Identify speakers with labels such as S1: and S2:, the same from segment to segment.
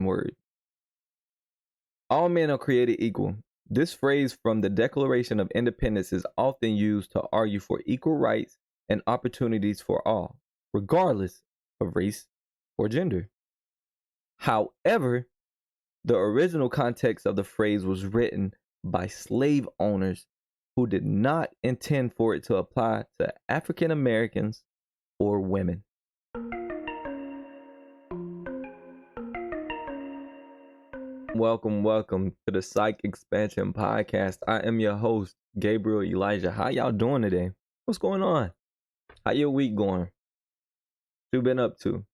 S1: word. All men are created equal. This phrase from the Declaration of Independence is often used to argue for equal rights and opportunities for all, regardless of race or gender. However, the original context of the phrase was written by slave owners who did not intend for it to apply to African Americans or women. Welcome to the Psych Expansion Podcast. I am your host, Gabriel Elijah. How y'all doing today? What's going on? How your week going? What you been up to?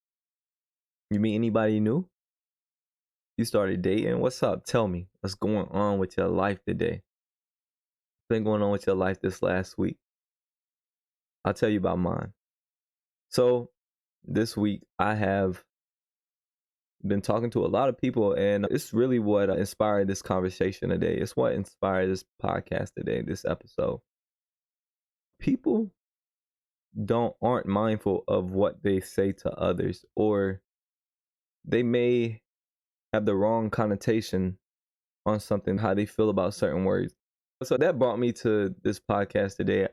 S1: You meet anybody new? You started dating? What's up? Tell me. What's going on with your life today? What's been going on with your life this last week? I'll tell you about mine. So, this week I have been talking to a lot of people, and it's really what inspired this conversation today. It's what inspired this podcast today, this episode. People aren't mindful of what they say to others, or they may have the wrong connotation on something, how they feel about certain words. So that brought me to this podcast today.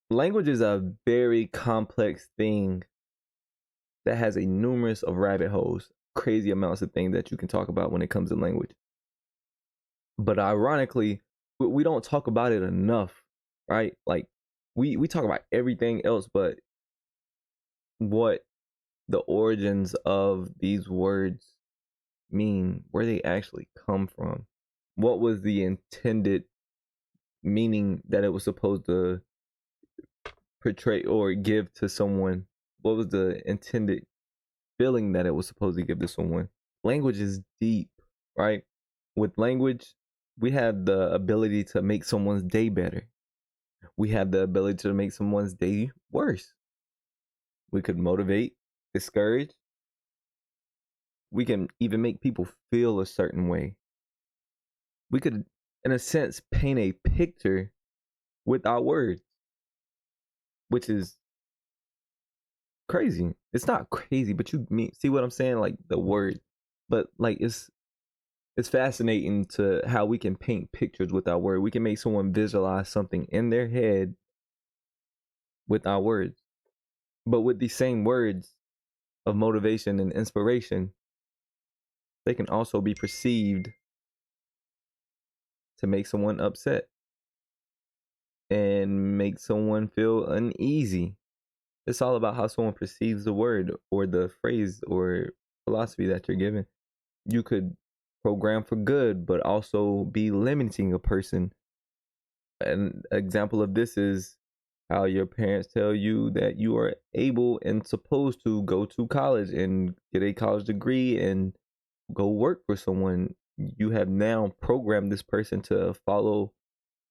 S1: Language is a very complex thing that has a numerous of rabbit holes, crazy amounts of things that you can talk about when it comes to language. But ironically, we don't talk about it enough, right? Like we talk about everything else, but what the origins of these words mean, where they actually come from, what was the intended meaning that it was supposed to portray or give to someone, what was the intended feeling that it was supposed to give to someone. Language is deep, right? With language, we have the ability to make someone's day better. We have the ability to make someone's day worse. We could motivate, discourage. We can even make people feel a certain way. We could, in a sense, paint a picture with our words, which is crazy. It's not crazy, but see what I'm saying? Like the word, but like it's fascinating to how we can paint pictures with our word. We can make someone visualize something in their head with our words. But with these same words of motivation and inspiration, they can also be perceived to make someone upset and make someone feel uneasy. It's all about how someone perceives the word or the phrase or philosophy that you're given. You could program for good, but also be limiting a person. An example of this is how your parents tell you that you are able and supposed to go to college and get a college degree and go work for someone. You have now programmed this person to follow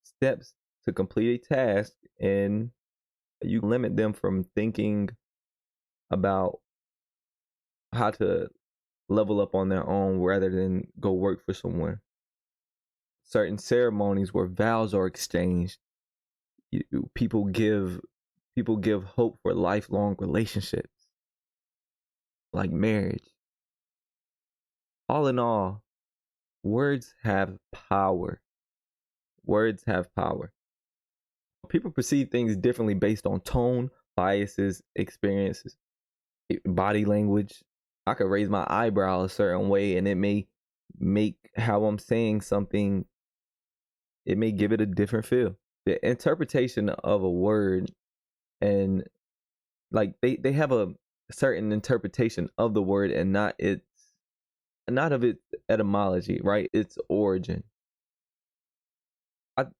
S1: steps to complete a task, and you limit them from thinking about how to level up on their own rather than go work for someone. Certain ceremonies where vows are exchanged, people give hope for lifelong relationships like marriage. All in all, words have power. Words have power. People perceive things differently based on tone, biases, experiences, body language. I could raise my eyebrow a certain way and it may make how I'm saying something, it may give it a different feel. The interpretation of a word, and like they have a certain interpretation of the word and not of its etymology, right? Its origin.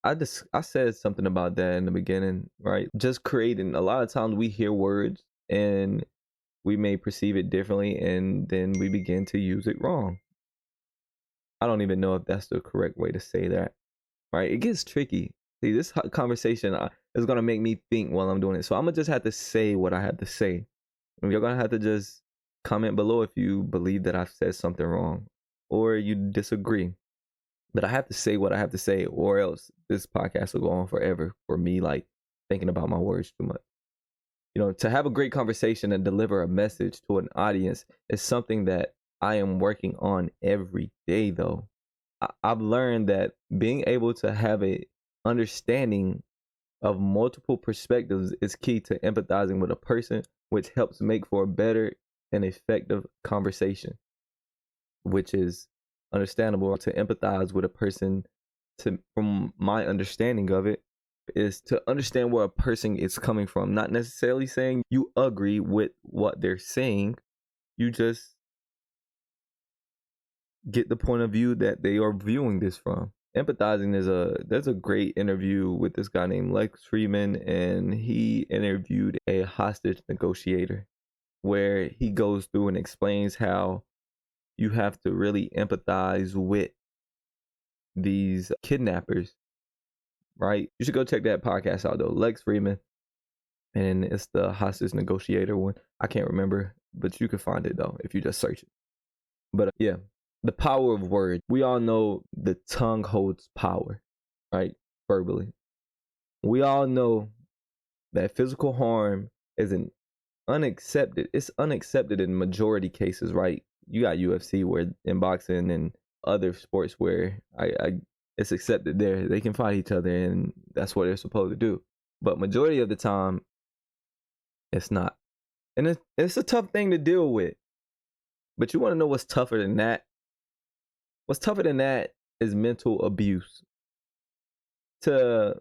S1: I said something about that in the beginning, right? Just creating, a lot of times we hear words and we may perceive it differently and then we begin to use it wrong. I don't even know if that's the correct way to say that, right? It gets tricky. See, this conversation is going to make me think while I'm doing it. So I'm going to just have to say what I have to say. And you're going to have to just comment below if you believe that I've said something wrong or you disagree. But I have to say what I have to say, or else this podcast will go on forever for me, like thinking about my words too much. You know, to have a great conversation and deliver a message to an audience is something that I am working on every day, though. I've learned that being able to have a understanding of multiple perspectives is key to empathizing with a person, which helps make for a better and effective conversation, which is understandable to empathize with a person. From my understanding of it, is to understand where a person is coming from, not necessarily saying you agree with what they're saying. You just get the point of view that they are viewing this from. Empathizing there's a great interview with this guy named Lex Friedman, and he interviewed a hostage negotiator where he goes through and explains how you have to really empathize with these kidnappers, right? You should go check that podcast out though. Lex Friedman, and it's the hostage negotiator one. I can't remember, but you can find it though if you just search it. But yeah, the power of words. We all know the tongue holds power, right? Verbally. We all know that physical harm is an unaccepted. It's unaccepted in majority cases, right? You got UFC where in boxing and other sports where it's accepted there. They can fight each other and that's what they're supposed to do. But majority of the time, it's not. And it's a tough thing to deal with. But you want to know what's tougher than that? What's tougher than that is mental abuse. To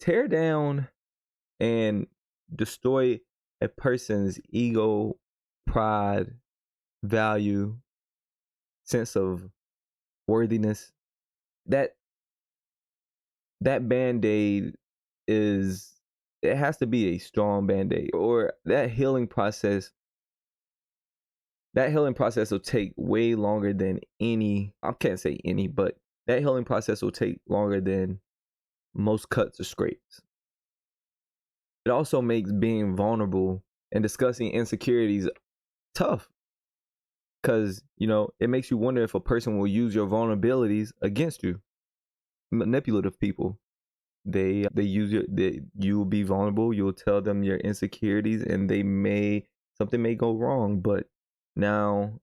S1: tear down and destroy a person's ego, pride, value, sense of worthiness, that band-aid it has to be a strong band-aid, or that healing process will take way longer than I can't say any, but that healing process will take longer than most cuts or scrapes. It also makes being vulnerable and discussing insecurities tough, because it makes you wonder if a person will use your vulnerabilities against you. Manipulative people, they use you will be vulnerable, you'll tell them your insecurities, and something may go wrong, but now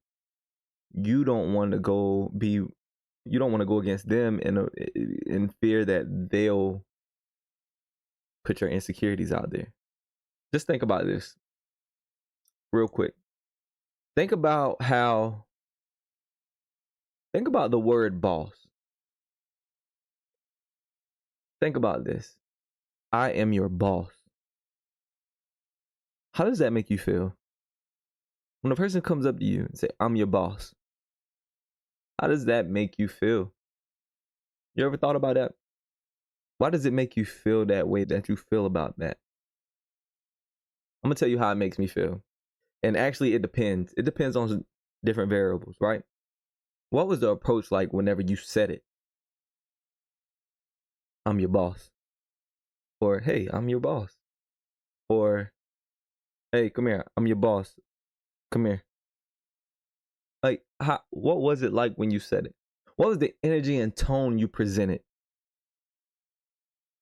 S1: you don't want to go against them in fear that they'll put your insecurities out there. Just think about this real quick. Think about the word boss. Think about this. I am your boss. How does that make you feel? When a person comes up to you and say, I'm your boss, how does that make you feel? You ever thought about that? Why does it make you feel that way that you feel about that? I'm going to tell you how it makes me feel. And actually, it depends. It depends on different variables, right? What was the approach like whenever you said it? I'm your boss. Or, hey, I'm your boss. Or, hey, come here. I'm your boss. Come here. Like, what was it like when you said it? What was the energy and tone you presented?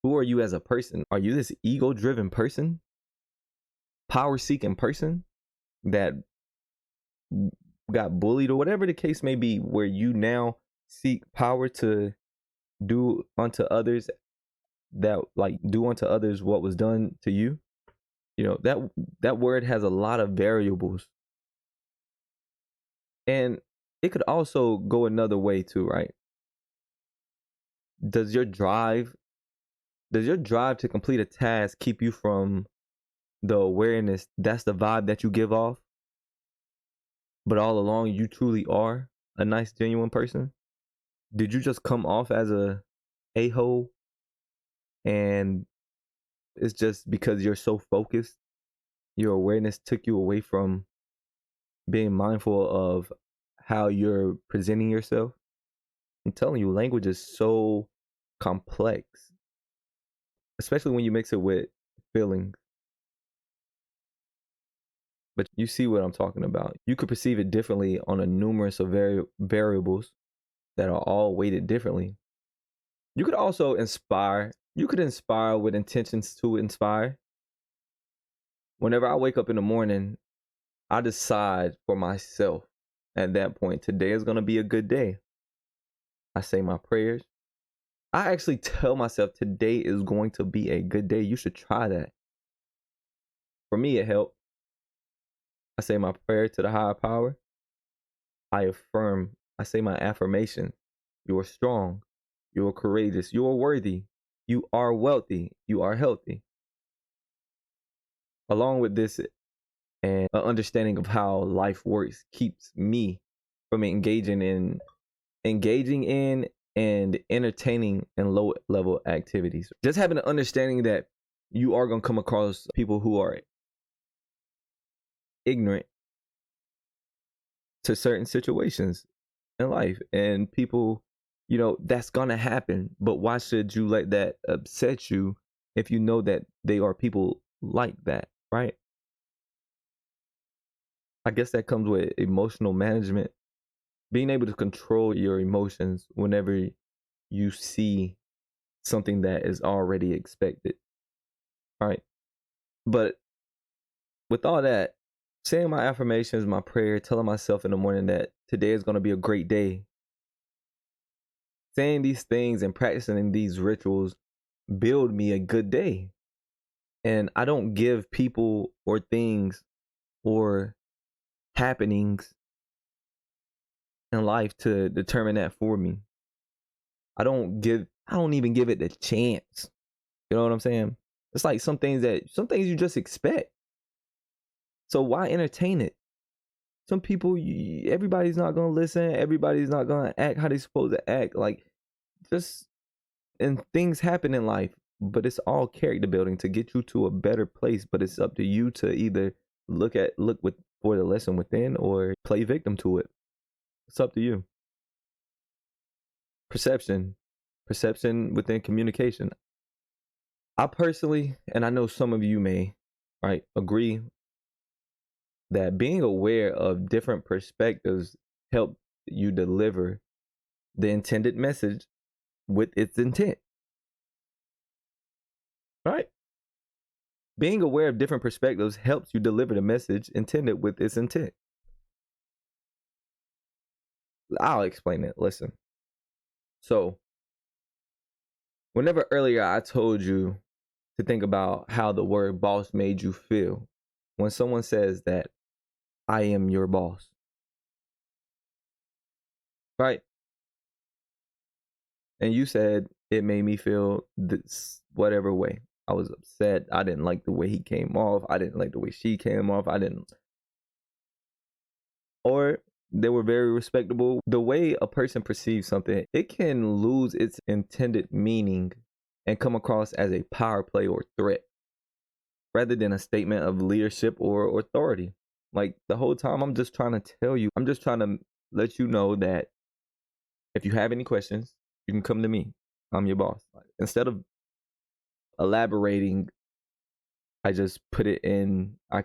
S1: Who are you as a person? Are you this ego-driven person? Power-seeking person that got bullied, or whatever the case may be, where you now seek power to do unto others what was done to you? That word has a lot of variables. And it could also go another way too, right? Does your drive to complete a task keep you from the awareness that's the vibe that you give off, but all along you truly are a nice, genuine person? Did you just come off as a-hole, and it's just because you're so focused, your awareness took you away from being mindful of how you're presenting yourself? I'm telling you, language is so complex, especially when you mix it with feelings. But you see what I'm talking about. You could perceive it differently on a numerous of variables that are all weighted differently. You could also inspire. You could inspire with intentions to inspire. Whenever I wake up in the morning, I decide for myself at that point. Today is going to be a good day. I say my prayers. I actually tell myself today is going to be a good day. You should try that. For me, it helped. I say my prayer to the higher power. I affirm. I say my affirmation. You are strong. You are courageous. You are worthy. You are wealthy. You are healthy. Along with this and an understanding of how life works keeps me from engaging in and entertaining in low level activities. Just having an understanding that you are going to come across people who are ignorant to certain situations in life, and people, that's going to happen. But why should you let that upset you if you know that they are people like that, right? I guess that comes with emotional management, being able to control your emotions whenever you see something that is already expected, right? But with all that, saying my affirmations, my prayer, telling myself in the morning that today is going to be a great day, saying these things and practicing these rituals build me a good day. And I don't give people or things or happenings in life to determine that for me. I don't even give it the chance. You know what I'm saying? It's like some things you just expect. So why entertain it? Some people, everybody's not gonna listen. Everybody's not gonna act how they're supposed to act. Like, and things happen in life, but it's all character building to get you to a better place. But it's up to you to either look for the lesson within or play victim to it. It's up to you. Perception within communication. I personally, and I know some of you may, right, agree that being aware of different perspectives help you deliver the intended message with its intent, right? Being aware of different perspectives helps you deliver the message intended with its intent. I'll explain it. Listen. So, whenever earlier I told you to think about how the word boss made you feel, when someone says that I am your boss, right? And you said it made me feel this whatever way. I was upset. I didn't like the way he came off. I didn't like the way she came off. Or they were very respectable. The way a person perceives something, it can lose its intended meaning and come across as a power play or threat rather than a statement of leadership or authority. Like, the whole time I'm just trying to let you know that if you have any questions, you can come to me. I'm your boss. Instead of elaborating, I just put it in, I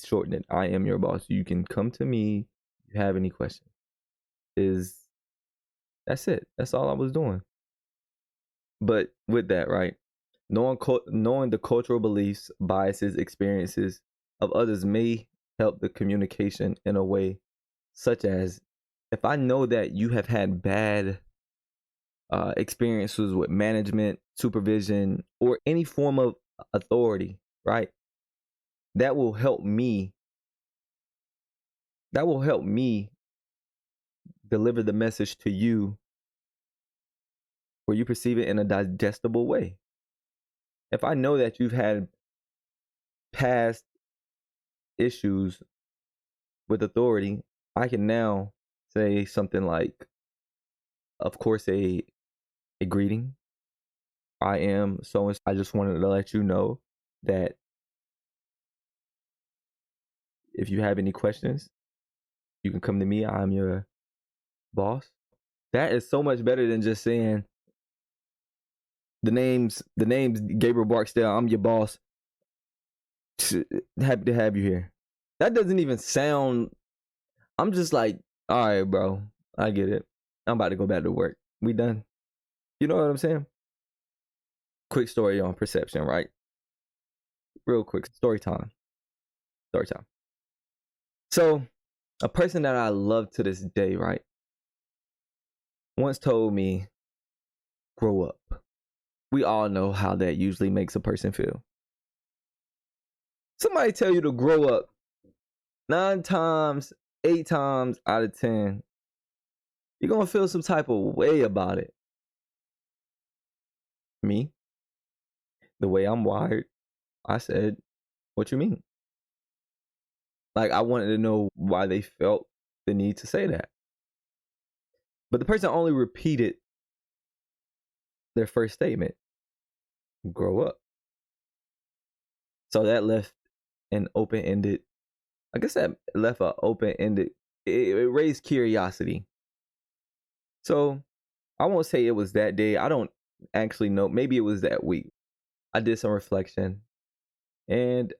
S1: shorten it. I am your boss. You can come to me if you have any questions. That's it. That's all I was doing. But with that, right? Knowing the cultural beliefs, biases, experiences of others may help the communication in a way such as, if I know that you have had bad experiences with management, supervision, or any form of authority, right? That will help me. That will help me deliver the message to you where you perceive it in a digestible way. If I know that you've had past issues with authority, I can now say something like, of course, a greeting. I am so and so. I just wanted to let you know that if you have any questions, you can come to me. I'm your boss. That is so much better than just saying the name's Gabriel Barksdale. I'm your boss. Happy to have you here. That doesn't even sound. I'm just like, all right, bro. I get it. I'm about to go back to work. We done. You know what I'm saying? Quick story on perception, right? Real quick story time. So A person that I love to this day, right, once told me, grow up. We all know how that usually makes a person feel. Somebody tell you to grow up 9 times, 8 times out of 10, you're going to feel some type of way about it. Me, the way I'm wired, I said, what you mean? Like, I wanted to know why they felt the need to say that. But the person only repeated their first statement, grow up. So that left an open-ended, I guess that left an open-ended, it raised curiosity. So I won't say it was that day. I don't actually know. Maybe it was that week. I did some reflection and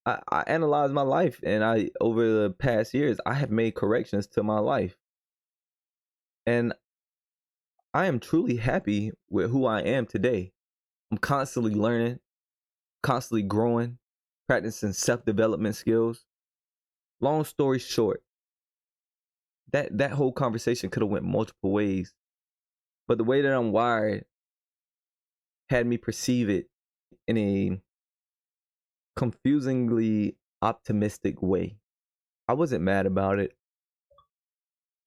S1: I analyzed my life, and over the past years, I have made corrections to my life. And I am truly happy with who I am today. I'm constantly learning, constantly growing, practicing self-development skills. Long story short, that whole conversation could have went multiple ways. But the way that I'm wired had me perceive it in a confusingly optimistic way. I wasn't mad about it.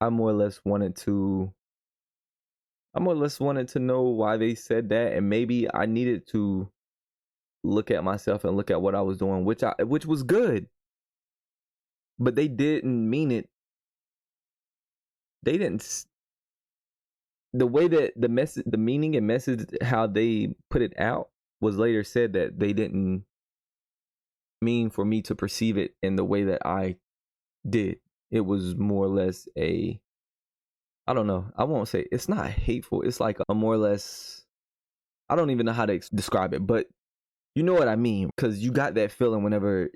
S1: I more or less wanted to know why they said that, and maybe I needed to look at myself and look at what I was doing, which was good. But they didn't mean it. They didn't, the way that the message, the meaning and message, how they put it out was later said that they didn't mean for me to perceive it in the way that I did. It was more or less I don't know. I won't say it's not hateful. It's like a more or less, I don't even know how to describe it, but you know what I mean, because you got that feeling whenever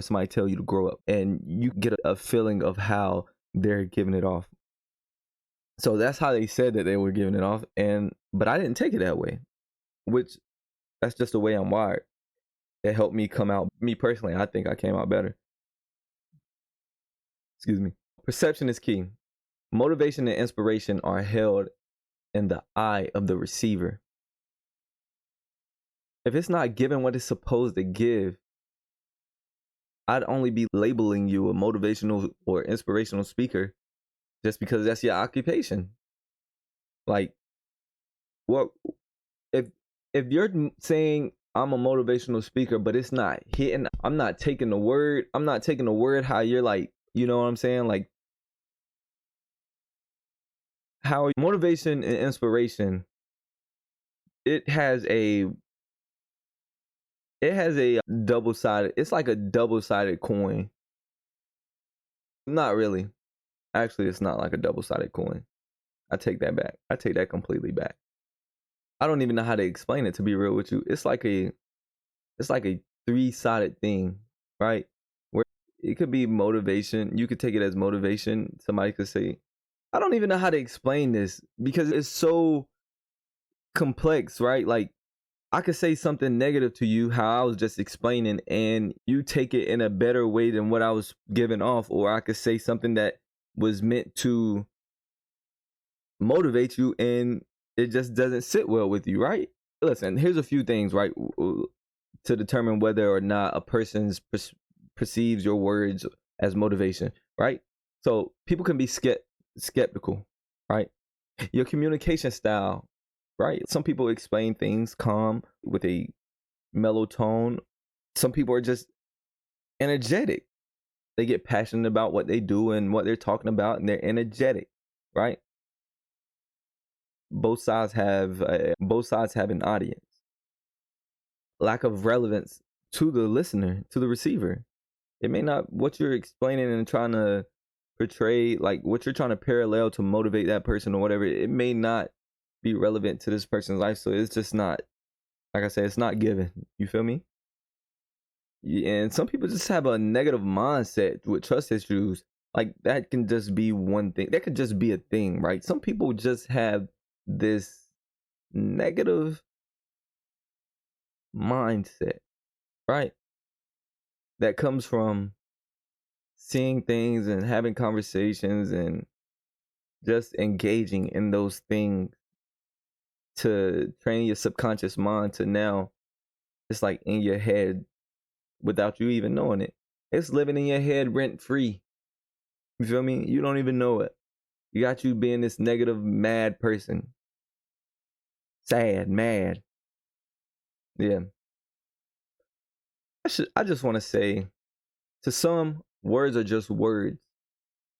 S1: somebody tell you to grow up, and you get a feeling of how they're giving it off. So that's how they said that they were giving it off, but I didn't take it that way, which that's just the way I'm wired. It helped me come out. Me personally, I think I came out better. Excuse me. Perception is key. Motivation and inspiration are held in the eye of the receiver. If it's not giving what it's supposed to give, I'd only be labeling you a motivational or inspirational speaker just because that's your occupation. Like, what if you're saying I'm a motivational speaker, but it's not hitting? I'm not taking the word. How you're like, you know what I'm saying? Like, how motivation and inspiration, it has a double-sided, it's like a double-sided coin. Not really. Actually, it's not like a double-sided coin. I take that back. I take that completely back. I don't even know how to explain it, to be real with you. It's like a three-sided thing, right? Where it could be motivation. You could take it as motivation. Somebody could say, I don't even know how to explain this because it's so complex, right? Like, I could say something negative to you, how I was just explaining, and you take it in a better way than what I was giving off. Or I could say something that was meant to motivate you, and it just doesn't sit well with you, right? Listen, here's a few things, right, to determine whether or not a person perceives your words as motivation, right? So people can be skeptical, right? Your communication style, right? Some people explain things calm with a mellow tone. Some people are just energetic. They get passionate about what they do and what they're talking about, and they're energetic, right? Both sides have an audience. Lack of relevance to the listener, to the receiver. It may not, what you're explaining and trying to portray, like what you're trying to parallel to motivate that person or whatever, it may not be relevant to this person's life. So it's just not, like I said, it's not given. You feel me? And some people just have a negative mindset with trust issues. Like, that can just be one thing. That could just be a thing, right? Some people just have this negative mindset, right? That comes from seeing things and having conversations and just engaging in those things to train your subconscious mind to now it's like in your head without you even knowing it. It's living in your head rent free. You feel me? You don't even know it. You got you being this negative, mad person. Sad, mad. Yeah. I just want to say, to some, words are just words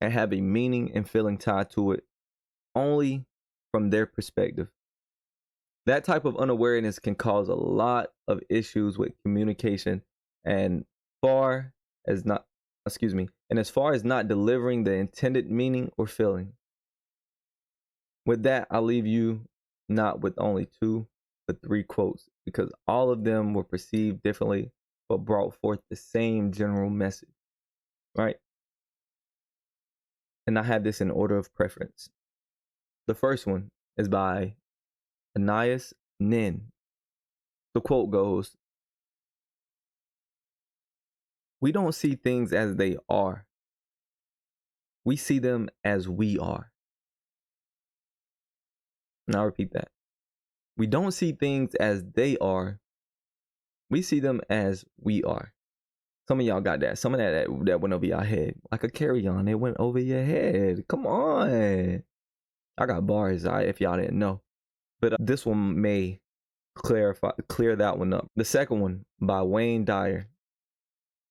S1: and have a meaning and feeling tied to it only from their perspective. That type of unawareness can cause a lot of issues with communication and far as not, and as far as not delivering the intended meaning or feeling. With that, I'll leave you not with only 2, but 3 quotes because all of them were perceived differently but brought forth the same general message, right? And I have this in order of preference. The first one is by Anais Nin. The quote goes, "We don't see things as they are. We see them as we are." And I'll repeat that. We don't see things as they are. We see them as we are. Some of y'all got that. Some of that went over your head. Like a carry-on. It went over your head. Come on. I got bars, if y'all didn't know. But this one may clear that one up. The second one by Wayne Dyer.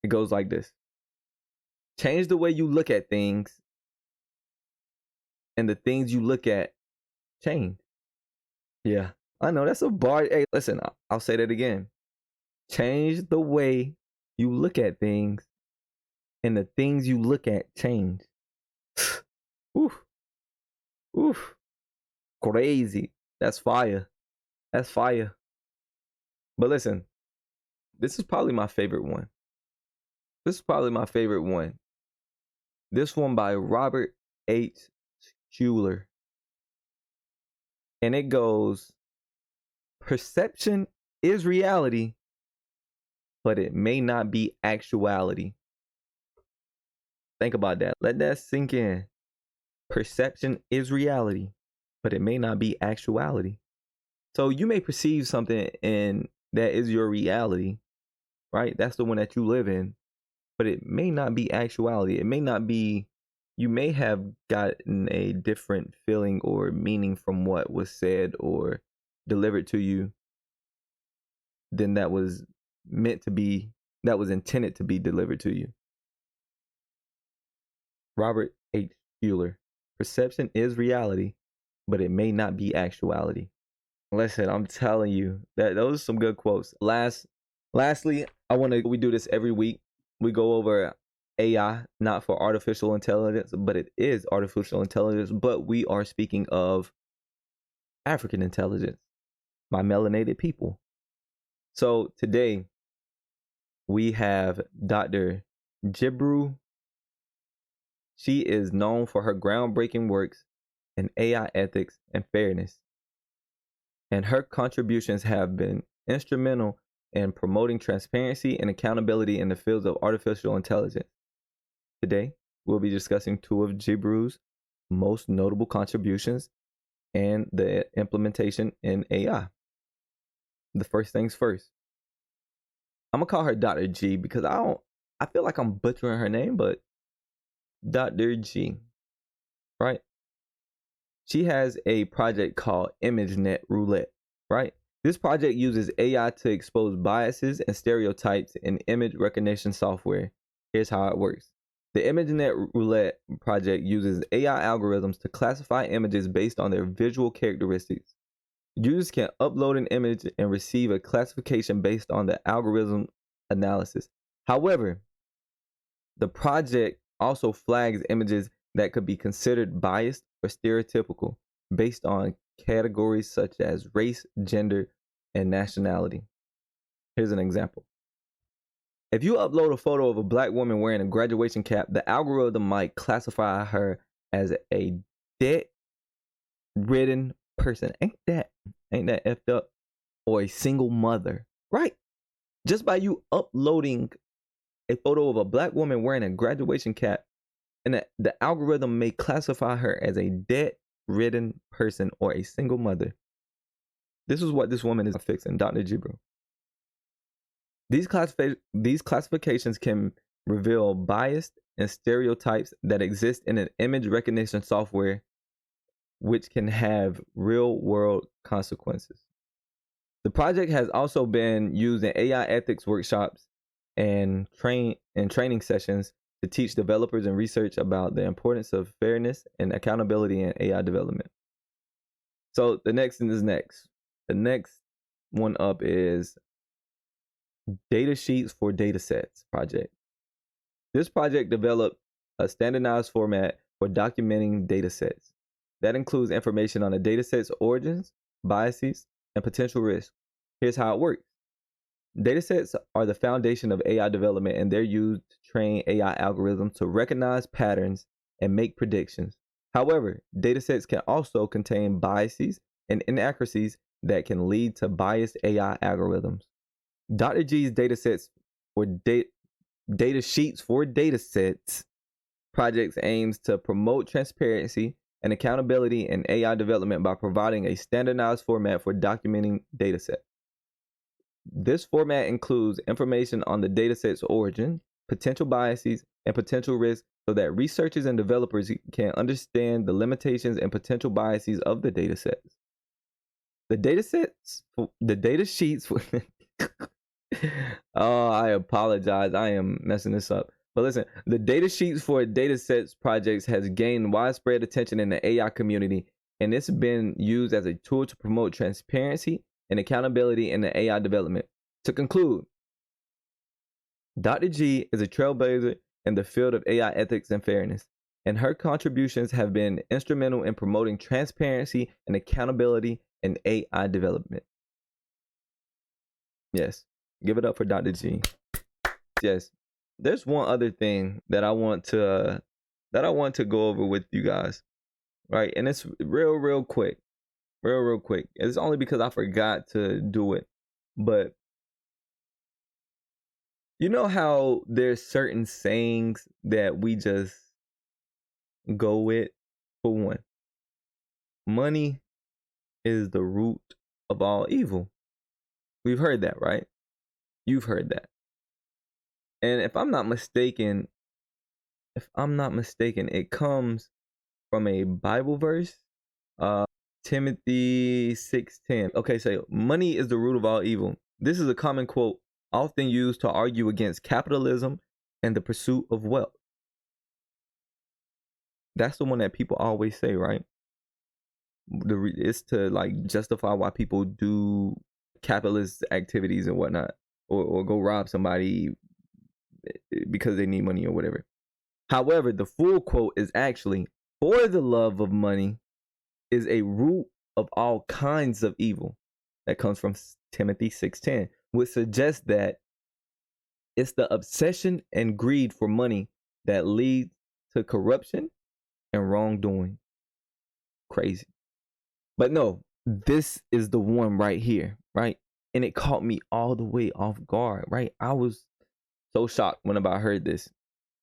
S1: It goes like this. Change the way you look at things, and the things you look at change. Yeah, I know that's a bar. Hey, listen, I'll say that again. Change the way you look at things, and the things you look at change. Oof. Oof. Crazy. That's fire. That's fire. But listen, this is probably my favorite one. This one by Robert H. Schuller. And it goes, perception is reality, but it may not be actuality. Think about that. Let that sink in. Perception is reality, but it may not be actuality. So you may perceive something and that is your reality, right? That's the one that you live in, but it may not be actuality. It may not be, you may have gotten a different feeling or meaning from what was said or delivered to you than that was meant to be, that was intended to be delivered to you. Robert H. Schuller. Perception is reality, but it may not be actuality. Listen, I'm telling you that those are some good quotes. Lastly, we do this every week. We go over AI, not for artificial intelligence, but it is artificial intelligence. But we are speaking of African intelligence, my melanated people. So today we have Dr. Gebru. She is known for her groundbreaking works in AI ethics and fairness, and her contributions have been instrumental in promoting transparency and accountability in the fields of artificial intelligence. Today, we'll be discussing 2 of Gebru's most notable contributions and the implementation in AI. The first things first. I'm gonna call her Dr. G because I feel like I'm butchering her name, but Dr. G, right? She has a project called ImageNet Roulette, right? This project uses AI to expose biases and stereotypes in image recognition software. Here's how it works. The ImageNet Roulette project uses AI algorithms to classify images based on their visual characteristics. Users can upload an image and receive a classification based on the algorithm analysis. However, the project also flags images that could be considered biased or stereotypical based on categories such as race, gender, and nationality. Here's an example. If you upload a photo of a black woman wearing a graduation cap, the algorithm might classify her as a debt-ridden person. Ain't that effed up? Or a single mother, right? Just by you uploading a photo of a black woman wearing a graduation cap, and the algorithm may classify her as a debt-ridden person or a single mother. This is what this woman is fixing, Dr. Gebru. These classifications can reveal bias and stereotypes that exist in an image recognition software, which can have real-world consequences. The project has also been used in AI ethics workshops and training sessions to teach developers and research about the importance of fairness and accountability in AI development. So the next thing is next. The next one up is Data Sheets for Datasets project. This project developed a standardized format for documenting datasets. That includes information on the dataset's origins, biases, and potential risks. Here's how it works. Datasets are the foundation of AI development, and they're used to train AI algorithms to recognize patterns and make predictions. However, datasets can also contain biases and inaccuracies that can lead to biased AI algorithms. Dr. G's datasets for data sheets for datasets projects aims to promote transparency and accountability in AI development by providing a standardized format for documenting datasets. This format includes information on the dataset's origin, potential biases, and potential risks so that researchers and developers can understand the limitations and potential biases of the datasets. The data sheets for oh, I apologize. I am messing this up. But listen, the data sheets for datasets projects has gained widespread attention in the AI community, and it's been used as a tool to promote transparency and accountability in the AI development. To conclude, Dr. G is a trailblazer in the field of AI ethics and fairness, and her contributions have been instrumental in promoting transparency and accountability in AI development. Yes, give it up for Dr. G. Yes, there's one other thing that I want to go over with you guys, right? And it's real quick. Real quick. It's only because I forgot to do it. But you know how there's certain sayings that we just go with? For one, money is the root of all evil. We've heard that, right? You've heard that. And if I'm not mistaken, it comes from a Bible verse. Timothy 6:10. Okay, so money is the root of all evil. This is a common quote often used to argue against capitalism and the pursuit of wealth. That's the one that people always say, right? It's to like justify why people do capitalist activities and whatnot, or go rob somebody because they need money or whatever. However, the full quote is actually, "For the love of money is a root of all kinds of evil." That comes from Timothy 6:10, which suggests that it's the obsession and greed for money that leads to corruption and wrongdoing. Crazy. But no, this is the one right here, right? And it caught me all the way off guard, right? I was so shocked whenever I heard this.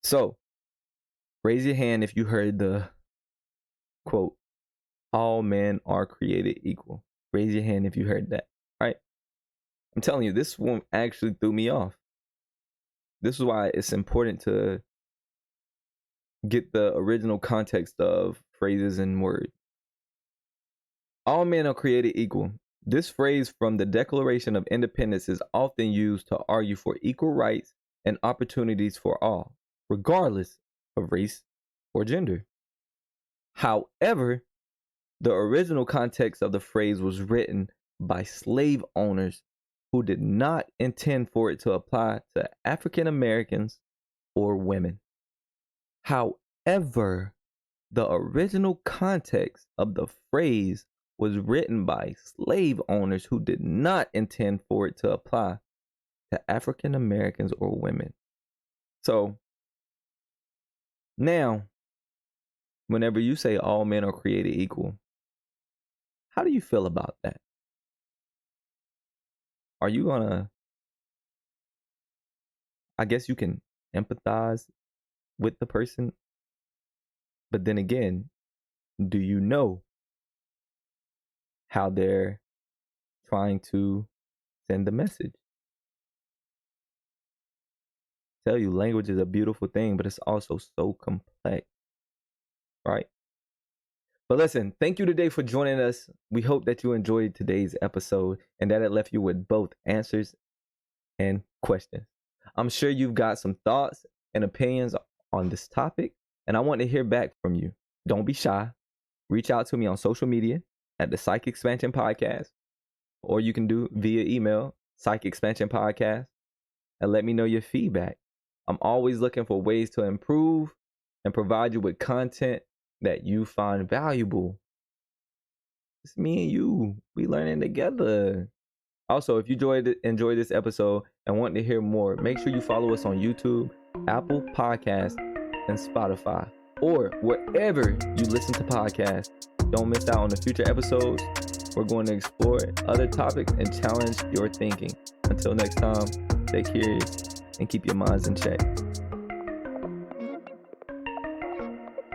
S1: So, raise your hand if you heard the quote, "All men are created equal." Raise your hand if you heard that, right? I'm telling you, this one actually threw me off. This is why it's important to get the original context of phrases and words. All men are created equal. This phrase from the Declaration of Independence is often used to argue for equal rights and opportunities for all, regardless of race or gender. However, the original context of the phrase was written by slave owners who did not intend for it to apply to African Americans or women. However, the original context of the phrase was written by slave owners who did not intend for it to apply to African Americans or women. So now, whenever you say all men are created equal, how do you feel about that? Are you gonna, I guess you can empathize with the person? But then again, do you know how they're trying to send the message? I tell you, language is a beautiful thing, but it's also so complex, right? But listen, thank you today for joining us. We hope that you enjoyed today's episode and that it left you with both answers and questions. I'm sure you've got some thoughts and opinions on this topic, and I want to hear back from you. Don't be shy. Reach out to me on social media at the Psych Expansion Podcast, or you can do via email, Psych Expansion Podcast, and let me know your feedback. I'm always looking for ways to improve and provide you with content that you find valuable. It's me and you. We learning together. Also, if you enjoyed this episode and want to hear more, make sure you follow us on YouTube, Apple Podcasts, and Spotify, or wherever you listen to podcasts. Don't miss out on the future episodes. We're going to explore other topics and challenge your thinking. Until next time, stay curious and keep your minds in check.